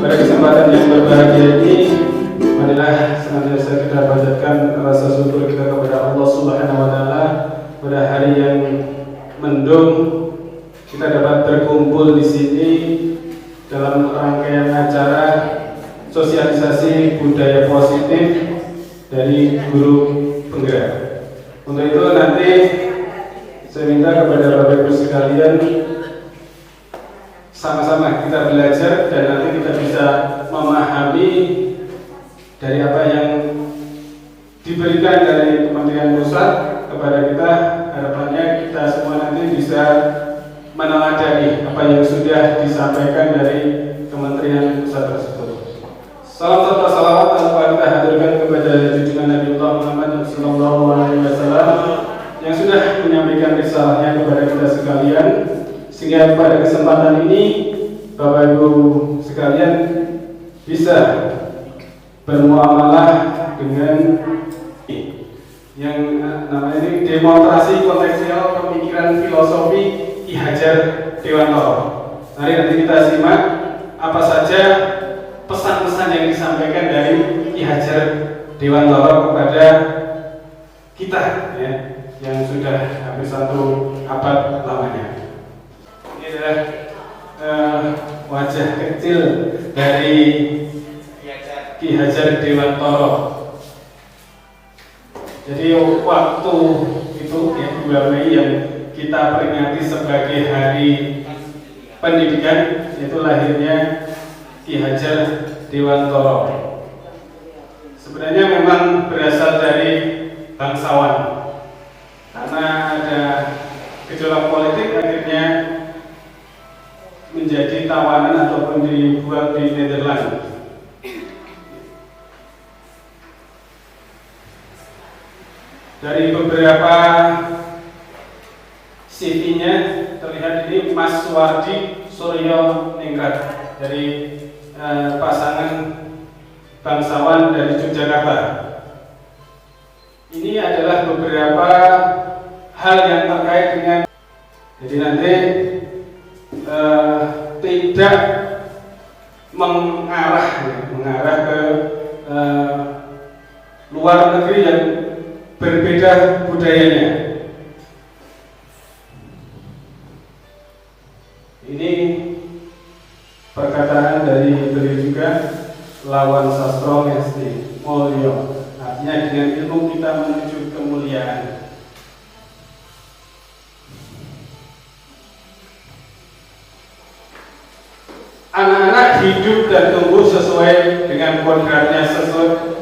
pada kesempatan yang berbahagia ini, marilah senantiasa kita panjatkan rasa syukur kita kepada Allah Subhanahu wa Ta'ala pada hari yang mendung kita dapat berkumpul di sini dalam rangkaian acara sosialisasi budaya positif dari guru penggerak. Untuk itu nanti saya minta kepada Bapak Ibu sekalian sama-sama kita belajar dan nanti kita bisa memahami dari apa yang diberikan dari Kementerian Pusat kepada kita. Harapannya kita semua nanti bisa meneladani apa yang sudah disampaikan dari Kementerian Pusat tersebut. Salam serta salawat tanpa kita haturkan kepada junjungan Nabiullah Muhammad SAW yang sudah menyampaikan risalahnya kepada kita sekalian, sehingga pada kesempatan ini Bapak Ibu sekalian bisa bermuamalah dengan yang namanya ini demonstrasi kontekstual pemikiran filosofi Ki Hajar Dewantoro. Mari nanti kita simak apa saja pesan-pesan yang disampaikan dari Ki Hajar Dewantoro kepada kita ya, yang sudah hampir 1 abad lamanya. Ini adalah wajah kecil dari Ki Hajar Dewantoro. Jadi waktu itu ya 2 Mei yang kita peringati sebagai Hari Pendidikan, yaitu lahirnya Ki Hajar Dewantoro. Sebenarnya memang berasal dari bangsawan, karena ada gejolak politik akhirnya menjadi tawanan ataupun dibuang di Nederland. Dari beberapa CV-nya terlihat ini Mas Suwardi Suryo Ningrat dari pasangan bangsawan dari Yogyakarta. Ini adalah beberapa hal yang terkait dengan, jadi nanti tidak mengarah ke luar negeri yang berbeda budayanya. Ini perkataan dari beliau juga, lawan sastro ngesti mulyo, artinya dengan ilmu kita menuju kemuliaan. Anak-anak hidup dan tumbuh sesuai dengan kodratnya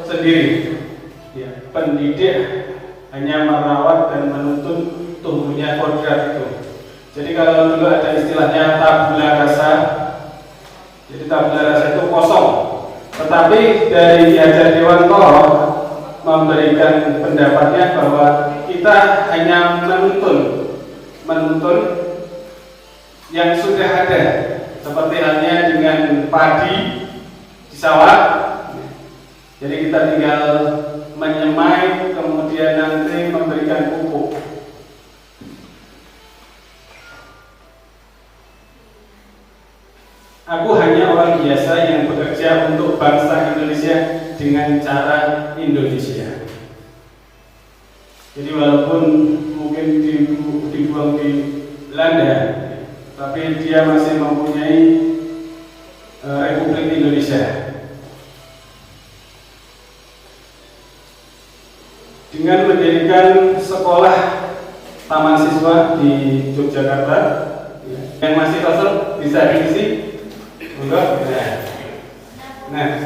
sendiri. Ya, pendidik hanya merawat dan menuntun tumbuhnya kodrat itu. Jadi kalau dulu ada istilahnya tabula rasa, jadi tabula rasa itu kosong. Tetapi dari Ki Hajar Dewantoro memberikan pendapatnya bahwa kita hanya menuntun yang sudah ada, seperti halnya dengan padi di sawah. Jadi kita tinggal menyemai, kemudian nanti memberikan pupuk. Aku hanya orang biasa yang bekerja untuk bangsa Indonesia dengan cara Indonesia. Jadi walaupun mungkin dibuang di Belanda, tapi dia masih mempunyai Republik Indonesia. Dengan mendirikan sekolah taman siswa di Yogyakarta, yang masih kosong bisa diisi. Enggak? Nah,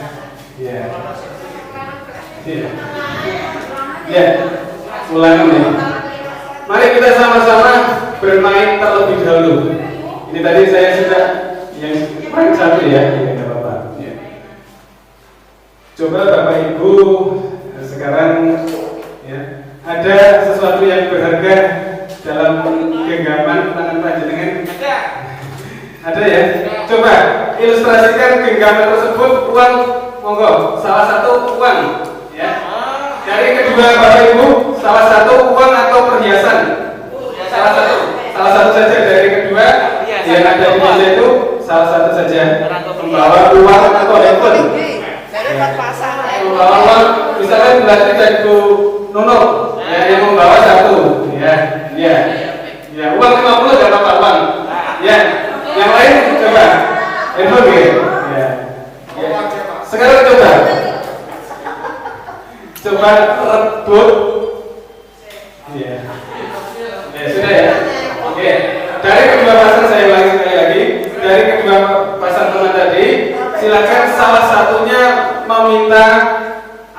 ya, ulangan ya. Mari kita sama-sama bermain terlebih dahulu. Ini tadi saya sudah yang main 1 ya, tidak apa-apa. Ya. Coba Bapak Ibu sekarang ya, ada sesuatu yang berharga dalam genggaman tangan panjenengan? Ada ya? Coba ilustrasikan genggaman tersebut. Uang, monggo. Salah satu uang ya. Dari kedua Bapak Ibu, salah satu uang atau perhiasan? Salah satu saja dari kedua yang ada di meja itu, salah satu saja. Membawa uang atau Kalau misalkan berarti dari Bu Nono, ya, yang membawa satu, ya, ya, ya, uang 50 dapat apa uang, ya, yang lain coba, handphone ya, ya, sekarang coba rebut, ya, ya sudah ya, oke, dari kedua pasang saya ulangi sekali lagi, dari kedua pasang teman tadi, silakan salah satunya meminta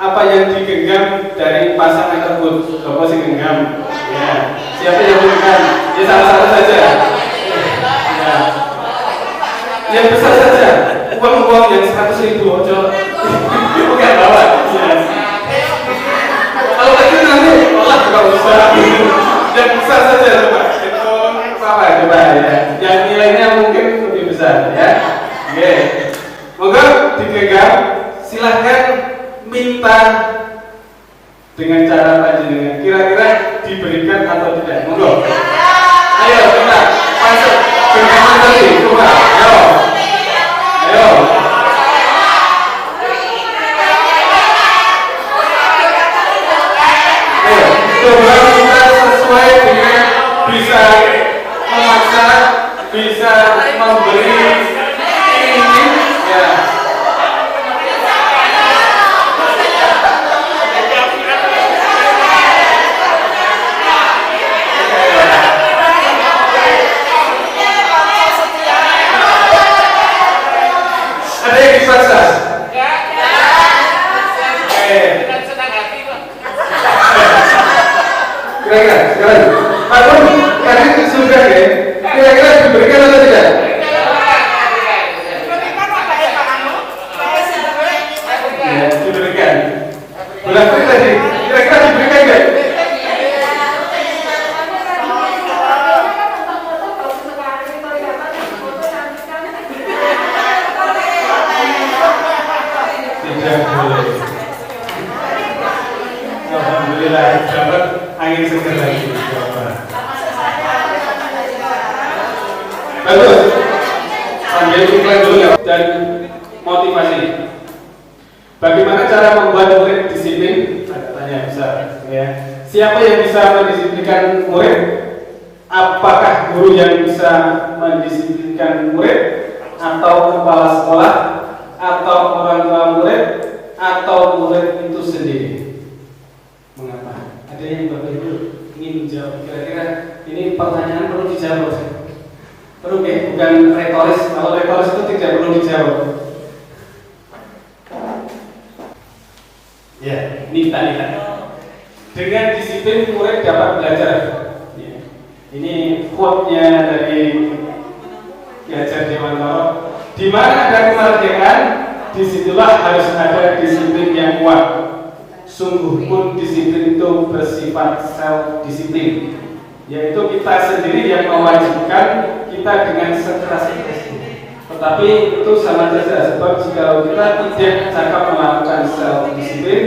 apa yang digenggam dari pasangan tersebut. Bapak si genggam, ya. Siapa yang genggam? Ya salah satu saja. Ya. Yang besar saja. Uang yang 100.000 ojo. Bukan bawa. Ya. Kalau kecil nanti olah juga usah. Yang besar saja coba. Itu apa coba ya. Yang nilainya mungkin lebih besar ya. Oke. Moga digenggam. Silahkan minta dengan cara panjenengan kira-kira diberikan atau tidak. Monggo. Ayo minta. Masuk. Genggaman tadi. Coba. Ayo. Ayo. Ayo. Coba kita sesuai dengan bisa memaksa, bisa memberi ini ya. Ada yang dipaksa? Kira-kira sekarang Pak Nur, tadi sudah ya, kira-kira diberikan atau tidak? Ya, diberikan. Berarti tadi, kira-kira diberikan nggak? Tidak boleh. Alhamdulillah dapat angin segar lagi. Bagus. Sambil iklan dulu ya. Dan motivasi. Bagaimana cara membuat murid disiplin? Tanya bisa. Ya. Siapa yang bisa mendisiplinkan murid? Apakah guru yang bisa mendisiplinkan murid? Atau kepala sekolah? Atau orang tua murid? Atau murid itu sendiri? Mengapa? Ada yang Bapak Ibu ingin menjawab? Kira-kira ini pertanyaan perlu dijawab. Perlu ya? Bukan retoris. Kalau retoris itu tidak perlu dijawab. Ya, Nita. Dengan disiplin murid dapat belajar. Ya. Ini quote-nya dari Ki Hajar Dewantara. Di mana ada kemerdekaan, disitulah harus ada disiplin yang kuat. Sungguh pun disiplin itu bersifat self-disiplin, yaitu kita sendiri yang mewajibkan kita dengan sekeras-kerasnya. Tetapi itu sama saja, sebab jika kita tidak cakap melakukan self-disiplin,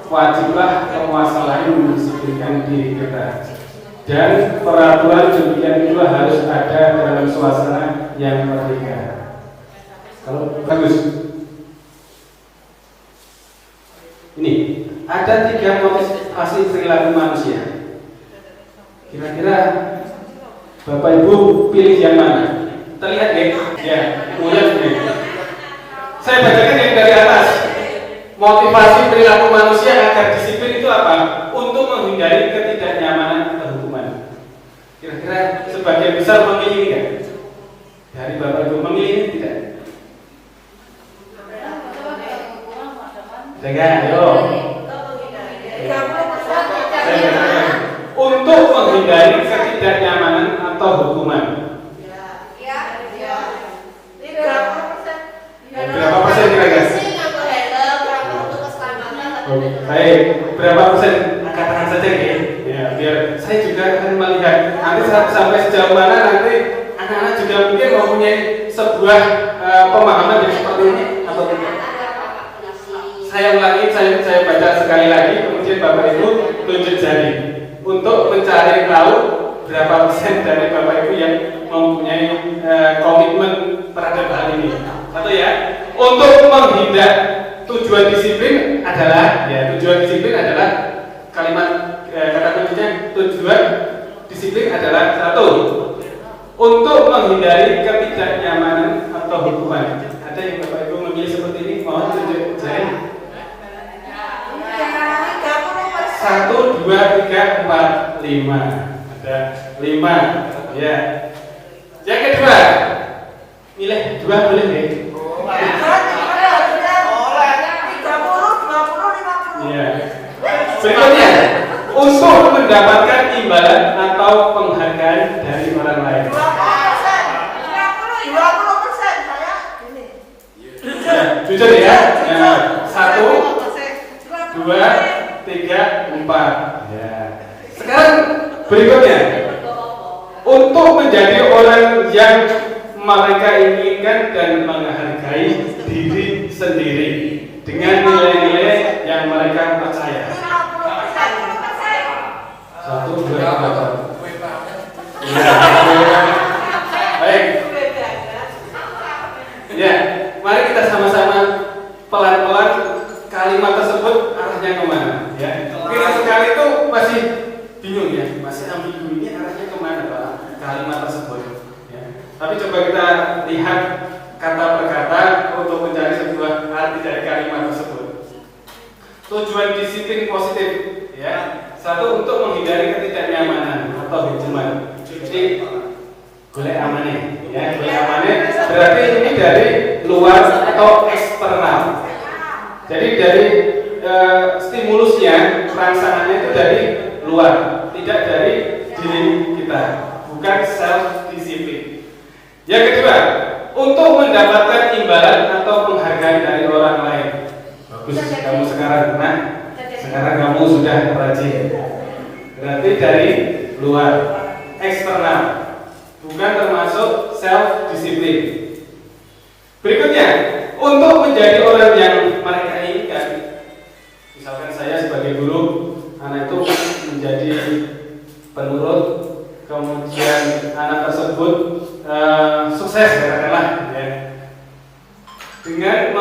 wajiblah penguasa lain mendisiplinkan diri kita. Dan peraturan demikian itu harus ada dalam suasana yang merdeka. Kalau bagus, ini ada 3 motivasi perilaku manusia. Kira-kira Bapak Ibu pilih yang mana? Terlihat ya, mulai nih. Saya bacakan yang dari atas. Motivasi perilaku manusia agar disiplin itu apa? Untuk menghindari ketidaknyamanan atau hukuman. Kira-kira sebagian besar memilih nggak? Dari Bapak Ibu memilih tidak? Jangan, ayo. Untuk menghindari ketidaknyamanan atau hukuman. Berapa persen kira-kira? Baik, berapa persen? Angkat tangan saja ya, biar saya juga akan melihat nanti sampai sejauh mana nanti anak-anak juga mungkin mempunyai sebuah pemahaman yang seperti ini atau tidak. Saya ulangi, saya baca sekali lagi, kemudian Bapak Ibu tunjuk jari untuk mencari tahu berapa persen dari Bapak Ibu yang mempunyai komitmen terhadap hal ini. Satu ya, untuk menghindar tujuan disiplin adalah, ya tujuan disiplin adalah kalimat kata kuncinya, tujuan disiplin adalah satu, untuk menghindari ketidaknyamanan atau hukuman. Ada yang Bapak Ibu memilih seperti ini? Mohon tunjuk jari. 1, 2, 3, 4, 5. Ada 5. Ya. Yang kedua, milih 2 boleh nggak? Ya. Berikutnya, untuk mendapatkan imbalan atau penghargaan dari orang lain. 20% saya ini. Ya, jujur ya. Nah, 1, 2, 3, 4. Ya. Sekarang berikutnya, untuk menjadi orang yang mereka inginkan dan menghargai diri sendiri dengan nilai-nilai yang mereka percaya. 1, 2, 3. Baik. Ya, mari kita sama-sama pelan-pelan kalimat tersebut arahnya kemana? Ya, mungkin sekali itu masih bingung ya, masih ambigu ini arahnya kemana Pak kalimat tersebut? Ya. Tapi coba kita lihat kata per kata untuk mencari sebuah arti dari kalimat tersebut. Tujuan disiplin positif, ya. 1, untuk menghindari ketidaknyamanan atau hukuman. Jadi boleh amanah, ya. Boleh amanah berarti ini dari luar atau eksternal. Jadi dari stimulusnya, rangsangannya itu dari luar, tidak dari diri kita, bukan self disiplin. Yang kedua, untuk mendapatkan imbalan atau penghargaan dari orang lain. Bagus, kamu sekarang, nah, sekarang kamu sudah rajin. Berarti dari luar, eksternal, bukan termasuk self disiplin. Berikutnya, untuk menjadi orang yang mereka inginkan. Misalkan saya sebagai guru, anak itu menjadi penurut, kemudian anak tersebut sukses katakanlah, ya. Dengan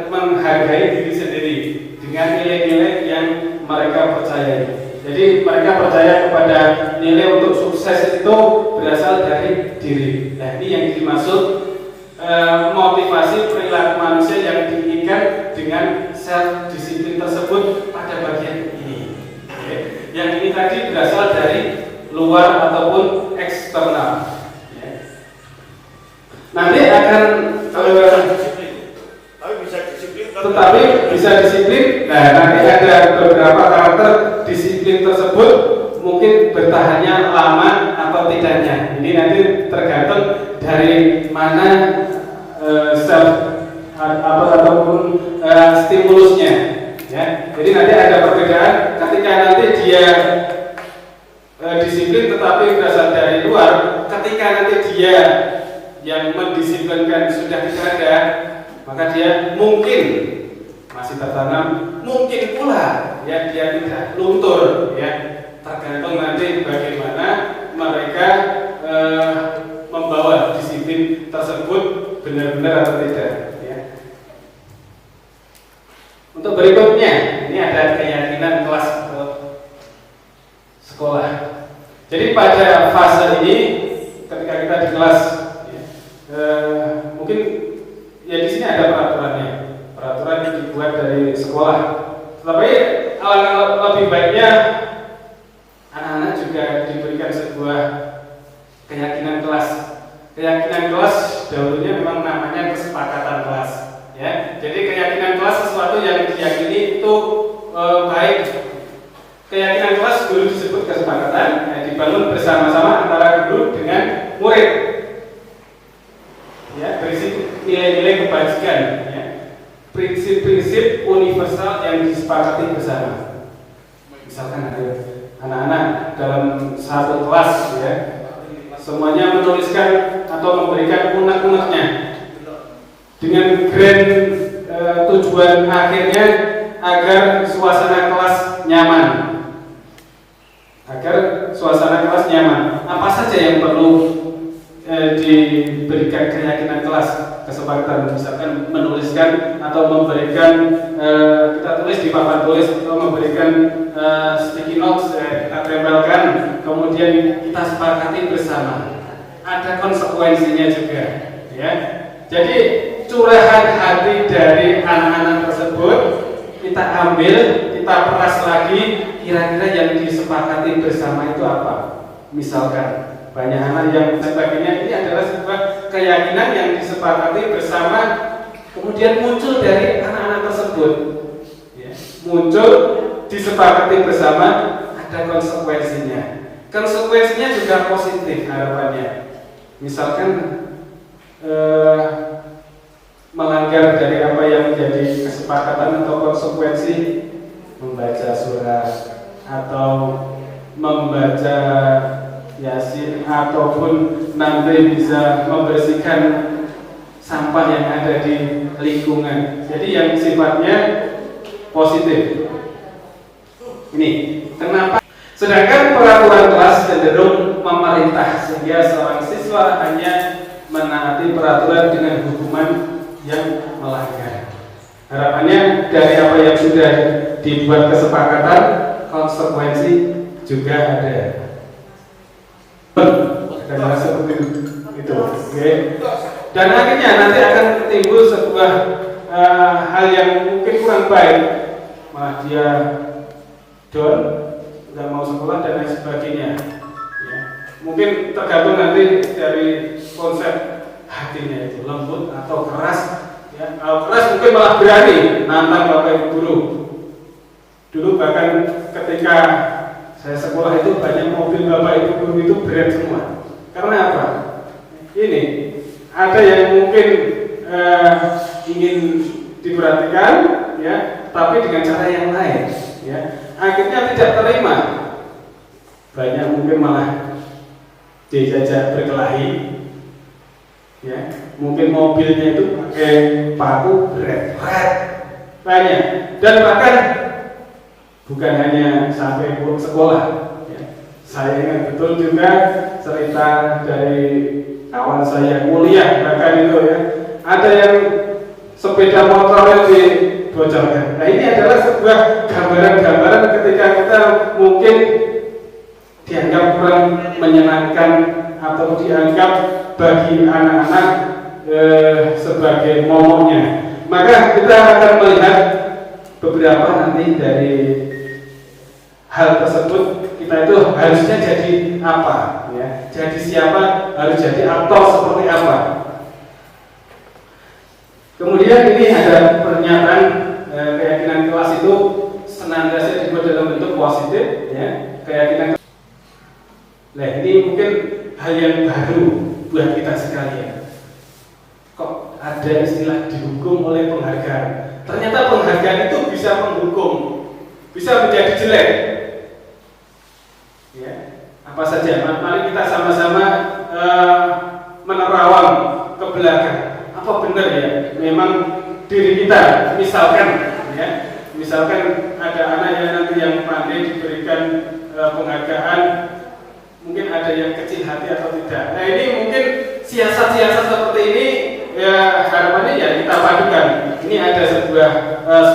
menghargai diri sendiri, dengan nilai-nilai yang mereka percayai. Jadi mereka percaya kepada nilai untuk sukses itu berasal dari diri. Nah, ini yang dimaksud motivasi perilaku manusia yang diinginkan dengan self disiplin tersebut pada bagian ini. Oke. Yang ini tadi berasal dari luar ataupun eksternal. Ya. Nanti akan tetapi bisa disiplin. Nah, nanti ada beberapa karakter disiplin tersebut mungkin bertahannya lama atau tidaknya. Ini nanti tergantung dari mana ataupun stimulusnya. Ya. Jadi nanti ada perbedaan ketika nanti dia disiplin tetapi berasal dari luar. Ketika nanti dia yang mendisiplinkan sudah tidak ada, maka dia mungkin masih tertanam, mungkin pula ya dia tidak luntur, ya. Tergantung nanti bagaimana mereka membawa disiplin tersebut benar-benar atau tidak, ya. Untuk berikutnya, ini ada keyakinan kelas sekolah. Jadi pada fase ini, ketika kita di kelas, ya, mungkin ya di sini ada peraturannya, peraturan yang dibuat dari sekolah. Tetapi alangkah lebih baiknya anak-anak juga diberikan sebuah keyakinan kelas. Keyakinan kelas dahulunya memang namanya kesepakatan kelas, ya. Jadi keyakinan kelas sesuatu yang diyakini itu baik. Keyakinan kelas guru disebut kesepakatan, ya, dibangun bersama-sama antara guru dengan murid. Ya, berisi nilai-nilai kebajikan, ya. Prinsip-prinsip universal yang disepakati bersama. Misalkan ada anak-anak dalam satu kelas, ya, semuanya menuliskan atau memberikan unek-uneknya dengan grand tujuan akhirnya agar suasana kelas nyaman. Agar suasana kelas nyaman. Apa saja yang perlu diberikan keyakinan kelas, kesepakatan misalkan menuliskan atau memberikan kita tulis di papan tulis atau memberikan sticky notes kita tempelkan, kemudian kita sepakati bersama. Ada konsekuensinya juga, ya. Jadi curahan hati dari anak-anak tersebut kita ambil, kita peras lagi, kira-kira yang disepakati bersama itu apa? Misalkan banyak anak yang sebagainya, ini adalah sebuah keyakinan yang disepakati bersama, kemudian muncul dari anak-anak tersebut, ya. Muncul disepakati bersama, ada konsekuensinya. Konsekuensinya juga positif harapannya. Misalkan melanggar dari apa yang menjadi kesepakatan atau konsekuensi, membaca surat atau membaca Yasin ataupun nanti bisa membersihkan sampah yang ada di lingkungan. Jadi yang sifatnya positif. Ini kenapa? Sedangkan peraturan kelas cenderung memerintah, sehingga seorang siswa hanya menaati peraturan dengan hukuman yang melanggar. Harapannya dari apa yang sudah dibuat kesepakatan, konsekuensi juga ada. Adalah seperti itu, oke. Dan akhirnya nanti akan timbul sebuah hal yang mungkin kurang baik, malah dia down, nggak mau sekolah dan lain sebagainya. Ya. Mungkin tergantung nanti dari konsep hatinya itu, lembut atau keras. Ya. Kalau keras mungkin malah berani nantang bapak ibu guru. Dulu bahkan ketika saya sekolah itu banyak mobil bapak ibu guru itu brand semua. Karena apa? Ini ada yang mungkin ingin diperhatikan, ya, tapi dengan cara yang lain, ya. Akhirnya tidak terima. Banyak mungkin malah dijajak berkelahi, ya. Mungkin mobilnya itu pakai paku brand, banyak. Dan bahkan bukan hanya sampai sekolah, ya. Saya ingat betul juga cerita dari kawan saya kuliah, bahkan itu, ya, ada yang sepeda motornya dibocorkan. Nah, ini adalah sebuah gambaran-gambaran ketika kita mungkin dianggap kurang menyenangkan atau dianggap bagi anak-anak sebagai momoknya. Maka kita akan melihat beberapa nanti dari hal tersebut. Kita itu harusnya jadi apa, ya? Jadi siapa, harus jadi aktor seperti apa. Kemudian ini ada pernyataan keyakinan kelas itu senantiasa dibuat dalam bentuk positif, ya. Keyakinan. Nah, ini mungkin hal yang baru buat kita sekalian. Kok ada istilah dihukum oleh penghargaan? Ternyata penghargaan itu bisa menghukum, bisa menjadi jelek. Ya, apa saja? Mari kita sama-sama menerawang ke belakang. Apa benar, ya? Memang diri kita, misalkan, ya, misalkan ada anak yang nanti yang pandai diberikan penghargaan, mungkin ada yang kecil hati atau tidak. Nah, ini mungkin siasat-siasat seperti ini, ya, harapannya ya kita padukan. Ini ada sebuah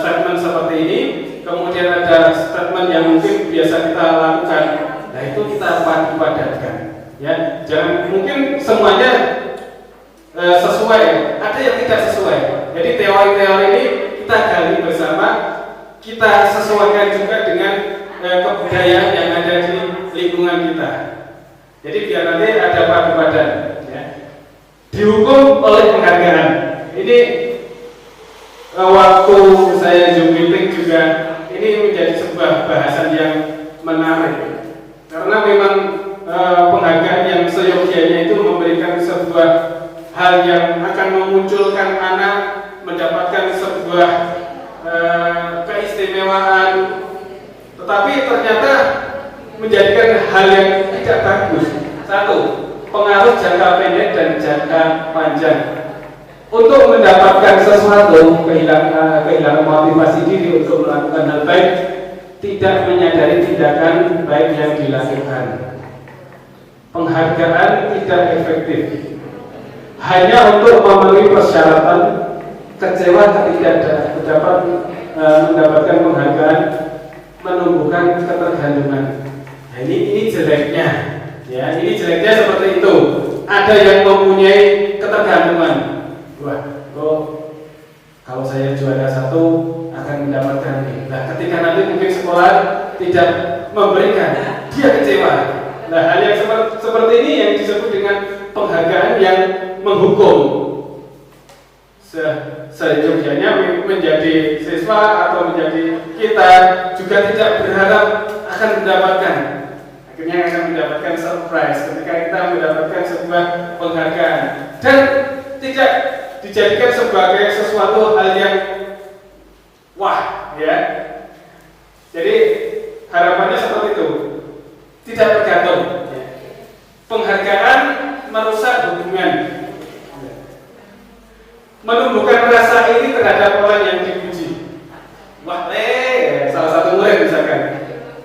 statement seperti ini, kemudian ada statement yang mungkin biasa kita lakukan. Nah, itu kita padankan, ya. Jangan mungkin semuanya sesuai, ada yang tidak sesuai. Jadi teori-teori ini kita gali bersama, kita sesuaikan juga dengan kebudayaan yang ada di lingkungan kita. Jadi biar nanti ada padu-padan, ya. Dihukum oleh penghargaan. Ini waktu saya Zoom meeting juga ini menjadi sebuah bahasan yang menarik. Karena memang penghargaan yang seyogianya itu memberikan sebuah hal yang akan memunculkan anak mendapatkan sebuah keistimewaan, tetapi ternyata menjadikan hal yang tidak bagus. Satu, pengaruh jangka pendek dan jangka panjang. Untuk mendapatkan sesuatu, kehilangan motivasi diri untuk melakukan hal baik, tidak menyadari tindakan baik yang dilakukan. Penghargaan tidak efektif. hanya untuk memenuhi persyaratan, kecewa ketika dapat mendapatkan penghargaan, menumbuhkan ketergantungan. Nah, ini jeleknya, ya, ini jeleknya seperti itu. Ada yang mempunyai ketergantungan. Wah, kok kalau saya juara 1 akan mendapatkan ini. Nah, ketika nanti mungkin sekolah tidak memberikan, dia kecewa. Nah, hal yang seperti ini yang disebut dengan penghargaan yang menghukum. Seyogyanya menjadi siswa atau menjadi kita juga tidak berharap akan mendapatkan. Akhirnya akan mendapatkan surprise ketika kita mendapatkan sebuah penghargaan dan tidak dijadikan sebagai sesuatu hal yang wah, ya. Jadi harapannya seperti itu, tidak tergantung. Penghargaan merusak hubungan, menumbuhkan rasa iri terhadap orang yang dipuji. Wah, salah satu murid misalkan,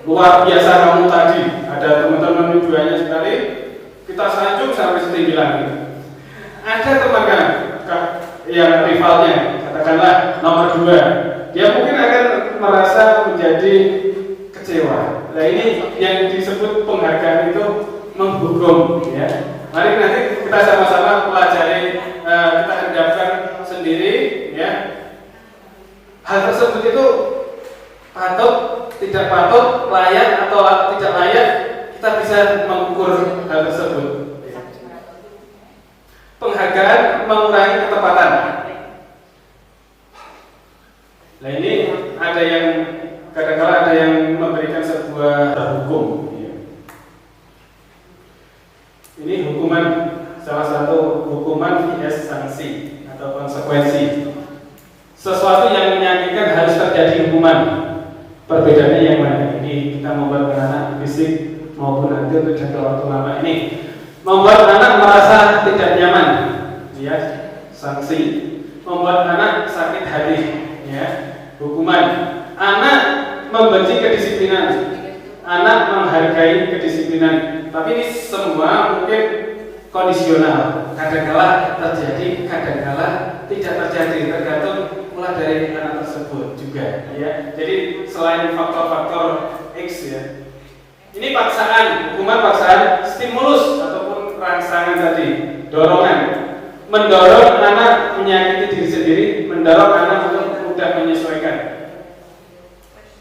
luar biasa kamu tadi. Ada teman-teman tujuannya sekali, kita sanjung sampai setinggi langit. Ada temannya yang rivalnya, katakanlah nomor 2, dia mungkin akan merasa menjadi kecewa. Nah, ini yang disebut penghargaan itu menghukum, ya. Mari nanti kita sama-sama pelajari, kita endapkan sendiri, ya. Hal tersebut itu patut, tidak patut, layak atau tidak layak, kita bisa mengukur hal tersebut. Penghargaan mengurangi ketepatan. Nah, ini ada yang kadang-kadang ada yang memberikan sebuah hukum. Ini hukuman, salah satu hukuman vs sanksi atau konsekuensi. Sesuatu yang menyakitkan harus terjadi hukuman. Perbedaannya yang mana? Ini kita membuat anak fisik maupun nanti untuk jangka waktu lama ini membuat anak merasa tidak nyaman, ya, sanksi. Membuat anak sakit hati, ya, hukuman. Anak membenci kedisiplinan, anak menghargai kedisiplinan. Tapi ini semua mungkin kondisional. Kadang-kala terjadi, kadang-kala tidak terjadi, tergantung mulai dari anak tersebut juga, ya. Jadi selain faktor-faktor X, ya, ini paksaan, hukuman paksaan, stimulus ataupun rangsangan tadi, dorongan, mendorong anak menyakiti diri sendiri, mendorong anak untuk mudah menyesuaikan.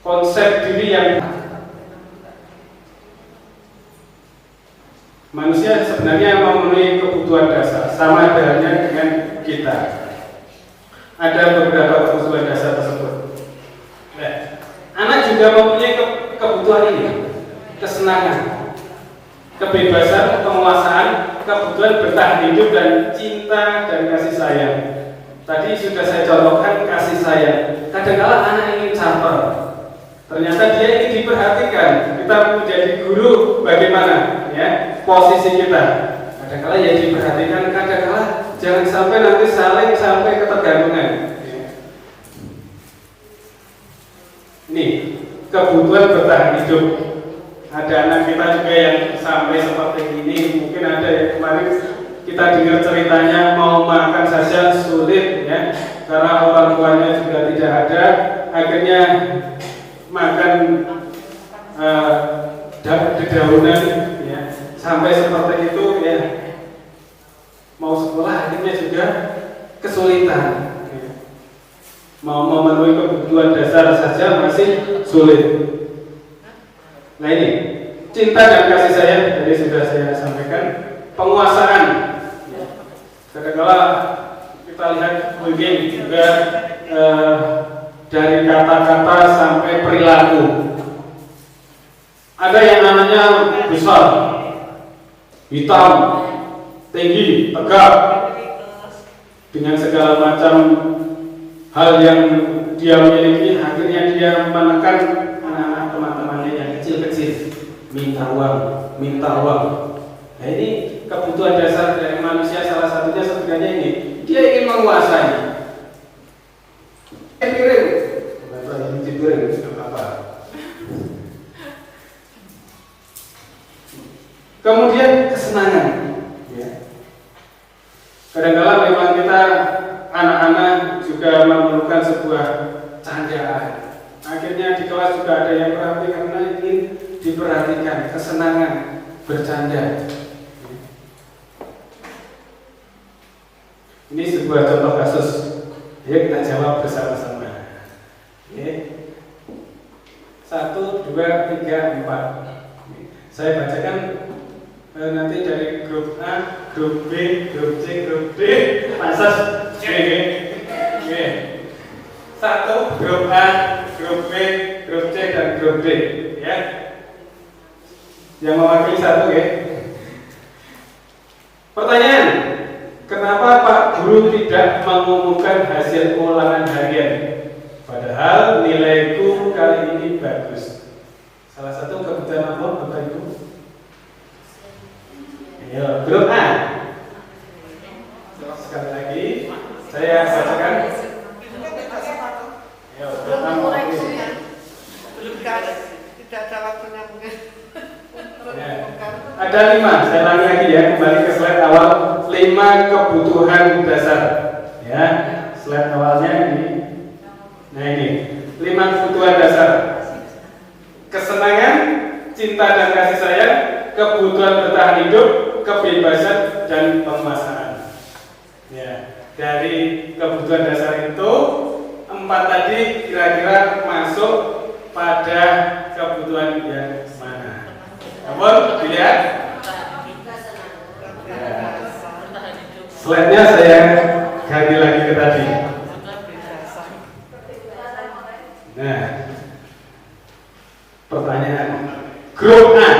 Konsep diri yang manusia sebenarnya memenuhi kebutuhan dasar, sama halnya dengan kita. Ada beberapa kebutuhan dasar tersebut. Nah, anak juga mempunyai kebutuhan ini, kesenangan, kebebasan, penguasaan, kebutuhan bertahan hidup dan cinta dan kasih sayang. Tadi sudah saya contohkan kasih sayang. Kadang-kala anak ingin caper. Ternyata dia ingin diperhatikan. Kita menjadi guru bagaimana, ya, posisi kita. Kadang-kala ya diperhatikan, kadang-kala jangan sampai nanti saling sampai ketergantungan. Ini kebutuhan bertahan hidup. Ada anak kita juga yang sampai seperti ini. Mungkin ada yang kemarin kita dengar ceritanya mau makan saja sulit, ya, karena orang tuanya juga tidak ada. Akhirnya makan dedaunan, ya, sampai seperti itu, ya. Mau sekolah akhirnya juga kesulitan, ya. Mau memenuhi kebutuhan dasar saja masih sulit. Nah, ini cinta dan kasih sayang tadi sudah saya sampaikan. Penguasaan, ya. Kadang-kala kita lihat mungkin juga dari kata-kata sampai perilaku. Ada yang namanya besar, hitam, tinggi, tegap, dengan segala macam hal yang dia miliki. Akhirnya dia menekan anak-anak teman-temannya yang kecil-kecil, minta uang, minta uang. Nah, ini kebutuhan dasar dari manusia, salah satunya sebenarnya ini, dia ingin menguasai. Piring, apa? Kemudian kesenangan, ya. Kadang anak-anak juga memerlukan sebuah candaan. Akhirnya di kelas juga ada yang rapi karena ingin diperhatikan, kesenangan bercanda. Ini sebuah contoh kasus. Ayo kita jawab bersama-sama. Oke. 1, 2, 3, 4. Saya bacakan nanti dari grup A, grup B, grup C, grup D, pasas C. Oke. 1 grup A, grup B, grup C dan grup D, ya. Yang mewakili 1, ya. Pertanyaan, kenapa Pak Guru tidak mengumumkan hasil ulangan harian? Padahal nilaiku kali ini bagus. Salah satu kebutuhan apa, Bapak Ibu? Ayo, grup A. Sekali lagi, saya bacakan. Ayo, grup A. Tidak ada waktunya mungkin. Ya. Ada 5, saya ulangi lagi ya, kembali ke slide awal. 5 kebutuhan dasar. Ya, slide awalnya ini. Nah ini, 5 kebutuhan dasar. Kesenangan, cinta dan kasih sayang, kebutuhan bertahan hidup, kebebasan dan penguasaan. Ya, dari kebutuhan dasar itu 4 tadi kira-kira masuk pada kebutuhan yang mana? Namun dilihat. Ya. Slide-nya saya ganti lagi ke tadi. Nah, pertanyaan grup A.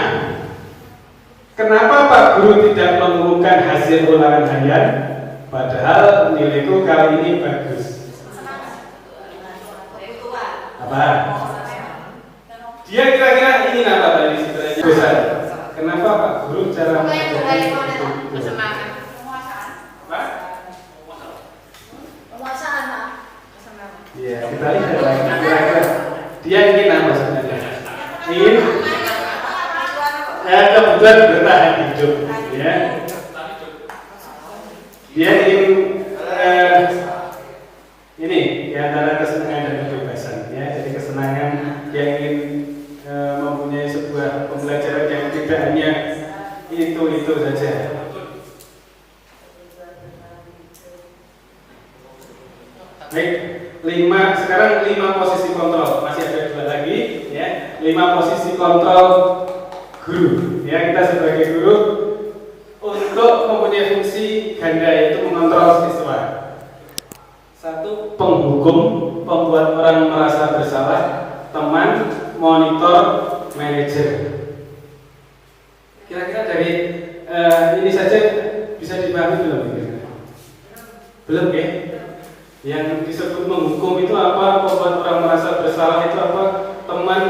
Kenapa Pak Guru tidak mengumumkan hasil ulangan harian? Padahal nilaiku kali ini bagus. Apa? Dia kira-kira ingin apa tadi sebenarnya? Besar. Kenapa Pak Guru cara Kesenangan. Pak? Penguasaan, Pak. Iya, kita lihat lagi kira-kira dia ingin apa sebenarnya? Ingin kebutuhan bertahan hidup, ya. Dia ingin ini di antara kesenangan dan kebebasan, ya. Jadi kesenangan dia ingin mempunyai sebuah pembelajaran yang tidak hanya itu saja. Baik, 5 sekarang 5 posisi kontrol, masih ada 2 lagi, ya. 5 posisi kontrol guru, ya. Kita sebagai guru untuk mempunyai fungsi ganda yaitu mengontrol siswa. 1, penghukum, pembuat orang merasa bersalah, teman, monitor, manajer. Kira-kira dari ini saja bisa dipahami belum? Belum, ya? Yang disebut menghukum itu apa? Pembuat orang merasa bersalah itu apa? Teman,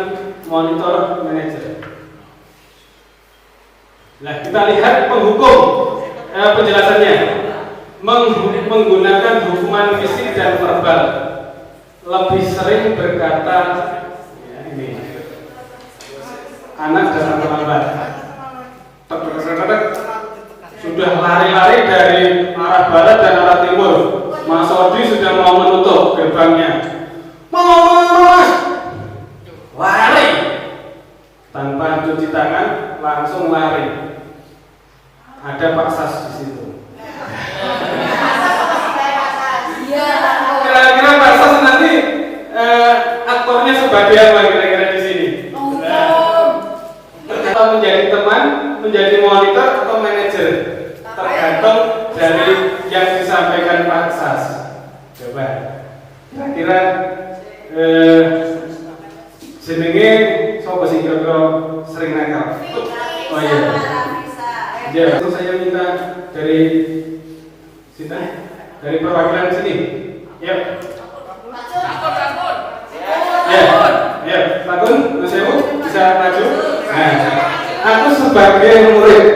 monitor, manajer. Nah, kita lihat penghukum. Penjelasannya menggunakan hukuman fisik dan verbal. Lebih sering berkata, ya ini, anak datang terlambat. Sudah lari-lari dari arah barat dan arah timur. Mas Odi sudah mau menutup gerbangnya. Mas, lari tanpa cuci tangan, langsung lari. Ada Pak Sas di situ. Kira-kira Pak Sas nanti aktornya sebagai apa kira-kira di sini? Atau menjadi teman, menjadi monitor atau manajer? Tergantung dari yang disampaikan Pak Sas. Coba kira-kira jenenge sapa sing kira-kira sering nakal? Oh iya. Ya, itu saya minta dari sini, dari perwakilan sini. Ya. Ya, Takun, Mas Ewu bisa maju. Nah, aku sebagai murid.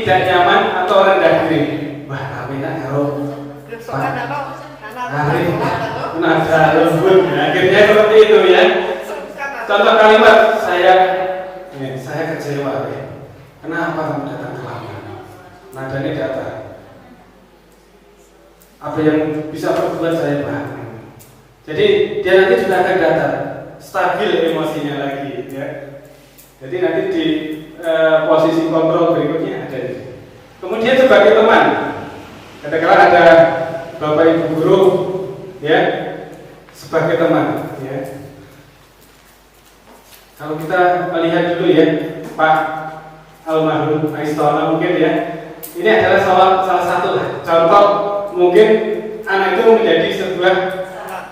tidak nyaman atau rendah diri. Wah, kami nak karo Sokan apa? hari nada lembut. Akhirnya seperti itu ya. Contoh kalimat saya kecewa deh. Kenapa kamu datang terlambat? Nadanya datar. Apa yang bisa membuat saya bangun? Jadi dia nanti juga akan datar, stabil emosinya lagi ya. Jadi nanti di posisi kontrol berikutnya ada ini. Kemudian sebagai teman, katakanlah ada bapak ibu guru ya, sebagai teman ya. Kalau kita melihat dulu ya, Pak almarhum Aistona mungkin ya, ini adalah salah satu contoh mungkin anak itu menjadi sebuah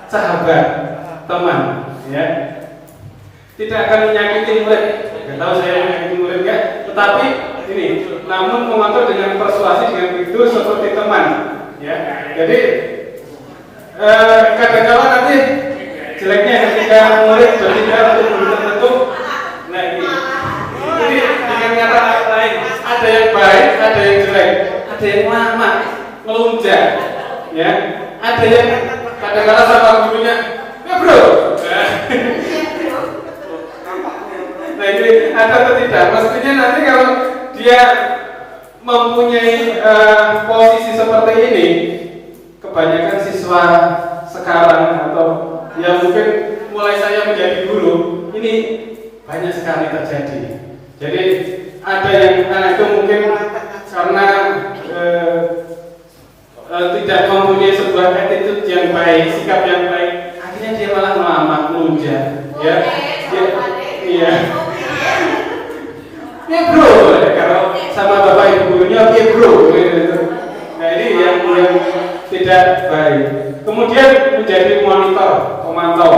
sahabat, teman ya. Tidak akan menyakiti murid, nggak tahu saya menyakiti murid nggak, tetapi ini namun mengatur dengan persuasi dengan itu seperti teman ya. Jadi kadang-kadang nanti jeleknya ketika murid berbicara untuk guru tertentu, nah ini dengan kata lain, ada yang baik, ada yang jelek, ada yang lama melunjak, ya, ada yang kadang-kadang sama gurunya, ya bro, nah ini ada atau tidak? Mestinya nanti kalau dia mempunyai posisi seperti ini, kebanyakan siswa sekarang atau ya mungkin mulai saya menjadi guru ini banyak sekali terjadi. Jadi ada yang anak itu mungkin karena tidak mempunyai sebuah attitude yang baik, sikap yang baik, akhirnya dia malah melamak, melunjak, ya, iya, ya bro, kalau sama bapak ibu gurunya, ya bro, nah ini yang tidak baik. Kemudian menjadi monitor, pemantau.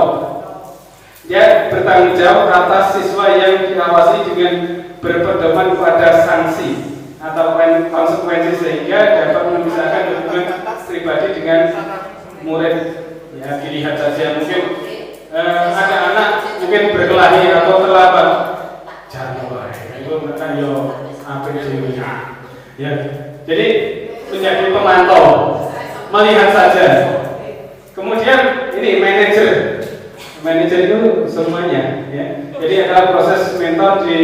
Dia bertanggung jawab atas siswa yang diawasi dengan berpedoman pada sanksi atau konsekuensi sehingga dapat memisahkan hubungan pribadi dengan murid. Ya, dilihat saja mungkin ada anak mungkin berkelahi atau terlambat. Jangan itu mereka apa itu ya. Jadi menjadi pemantau, melihat saja. Kemudian ini manajer itu semuanya ya. Jadi adalah proses mentor di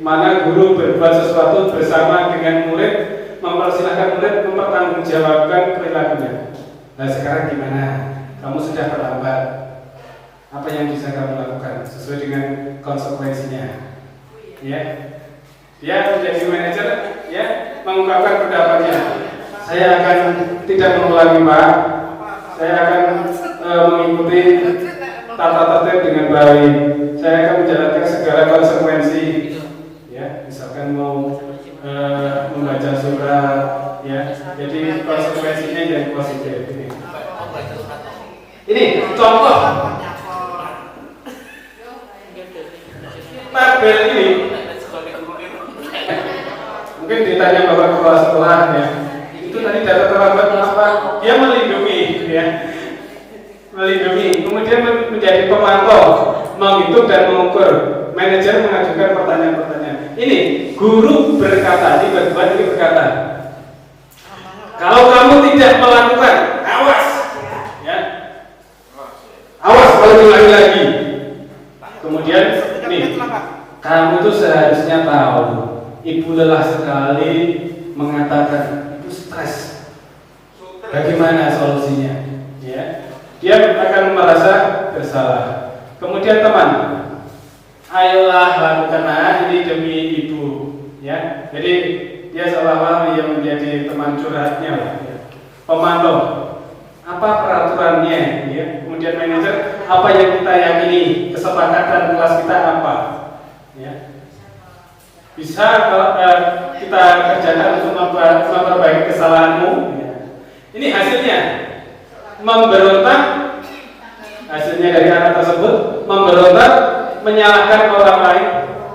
mana guru berbuat sesuatu bersama dengan murid, mempersilahkan murid mempertanggungjawabkan perilakunya. Nah sekarang gimana? Kamu sudah terlambat. Apa yang bisa kamu lakukan sesuai dengan konsekuensinya? Ya. Dia menjadi manajer ya, mengungkapkan pendapatnya. Saya akan tidak mengulangi Pak. Saya akan mengikuti tata tertib dengan baik. Saya akan menjalankan segala konsekuensi. Ya, misalkan mau membaca surat, ya. Jadi konsekuensinya yang positif. Ini contoh tabel ini. Mungkin ditanya bapak kepala sekolah ya. Itu tadi data terlambat apa? Dia melindungi, ya. Melindungi, kemudian menjadi pemantau, menghitung dan mengukur. Manajer mengajukan pertanyaan-pertanyaan. Ini guru berkata, ini berkata, kalau kamu tidak melakukan, awas, ya, awas kalau diulangi lagi. Kemudian, nih, kamu tuh seharusnya tahu, ibu lelah sekali mengatakan itu stres. Bagaimana solusinya? Ya. Dia akan merasa bersalah. Kemudian teman, ayolah lakukanlah ini demi ibu, ya. Jadi dia seolah-olah yang menjadi teman curhatnya lah. Ya. Pemantau, apa peraturannya? Ya. Kemudian manajer, apa yang kita yakini, kesepakatan kelas kita apa? Ya. Bisa kalau kita kerjakan untuk memperbaiki kesalahanmu. Ya. Ini hasilnya. Memberontak, hasilnya dari anak tersebut memberontak, menyalahkan orang lain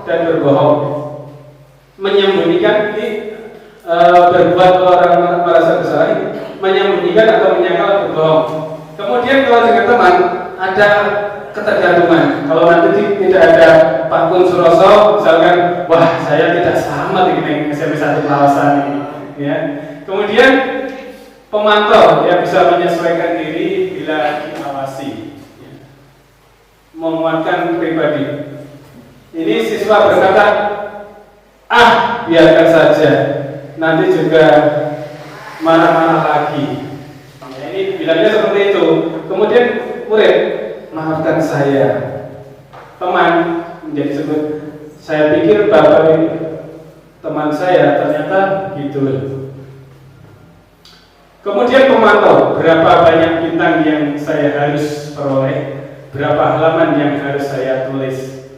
dan berbohong, menyembunyikan berbuat orang merasa bersalah, menyembunyikan atau menyangkal berbohong. Kemudian kalau dengan teman ada ketergantungan. Kalau nanti tidak ada Pak Kun Suroso, misalkan, wah saya tidak selamat dengan SMP 1 Pelawasan ini. Ya. Kemudian pemantau yang bisa menyesuaikan diri bila diawasi, ya. Menguatkan pribadi. Ini siswa berkata, biarkan saja, nanti juga marah-marah lagi. Ya, ini bilangnya seperti itu. Kemudian murid, maafkan saya. Teman menjadi sebut, saya pikir bapak ini teman saya, ternyata gitu. Kemudian pemantau, berapa banyak bintang yang saya harus peroleh, berapa halaman yang harus saya tulis.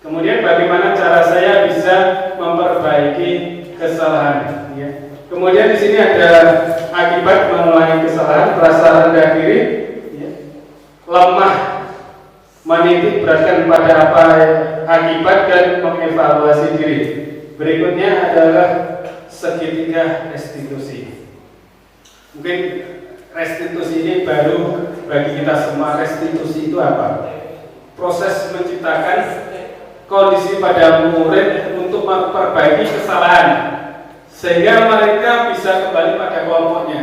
Kemudian bagaimana cara saya bisa memperbaiki kesalahan. Ya. Kemudian di sini ada akibat mengulangi kesalahan, rasa rendah diri, ya. Lemah menitik beratkan pada apa akibat dan mengevaluasi diri. Berikutnya adalah segitiga restitusi. Mungkin restitusi ini baru bagi kita semua. Restitusi itu apa? Proses menciptakan kondisi pada murid untuk memperbaiki kesalahan sehingga mereka bisa kembali pada kelompoknya.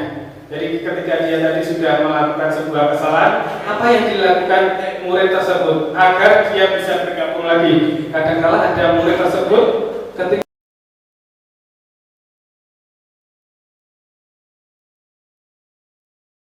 Jadi ketika dia tadi sudah melakukan sebuah kesalahan, apa yang dilakukan murid tersebut agar dia bisa bergabung lagi. Kadang-kala ada murid tersebut ketika